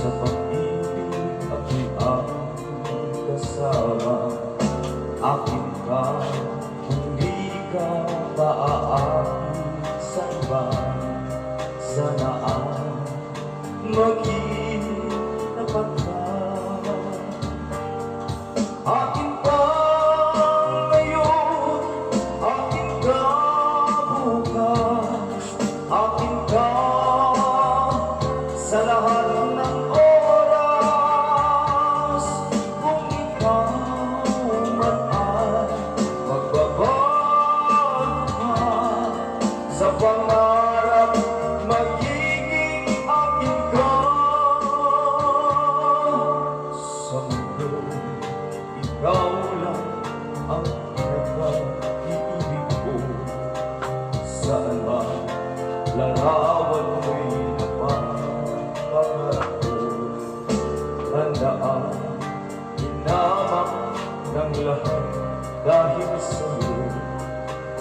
Sa pag-ibig ako'y ang kasama. Akin ka kung di ka maaakit sa iba. Sana ang maging tapat ka. Akin ka ngayon, akin ka bukas, akin ka sa lahat ng oras. Kung ikaw man ay magbabago ka sa pangarap, magiging akin ka. Sa mundo, ikaw lang ang pinag-iibig ko. Saan man larawan mo'y napapangarap ko. Tandaan, hinamak ng lahat dahil sa'yo.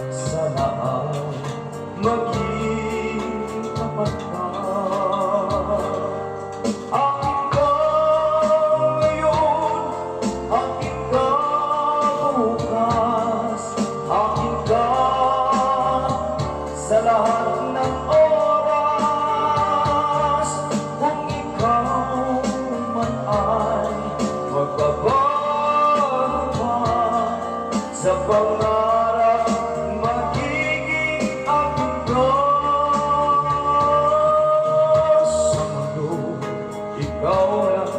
Sana ang maging tapat ka. Akin ka ngayon, akin ka bukas, akin ka sa lahat ng oras. Kung ikaw man ay magbabago pa sa pangarap, magiging akin ka. Sa mundo, ikaw lang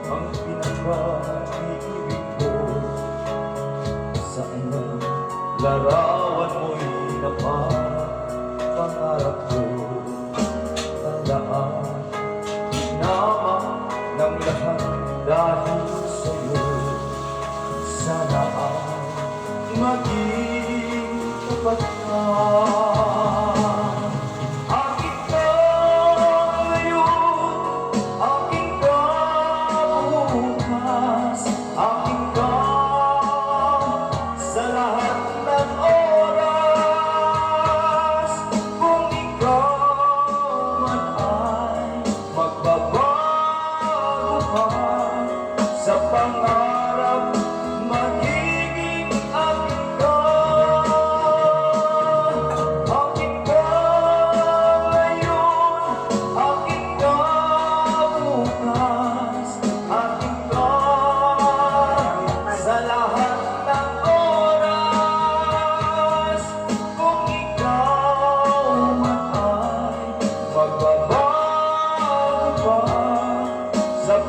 ang pinaka-iibig ko. Saan man larawan mo'y napapangarap ko. Tandaan, hinamak ng lahat dahil sa'yo. Sana ang maging tapat ka. Akin ka ngayon, akin ka bukas, akin ka sa lahat ng oras. Kung ikaw man ay magbabago pa sa pangarap, magiging akin ka. Akin ka ngayon, akin ka bukas, akin ka sa lahat ng oras. Kung ikaw man ay magbabago pa sa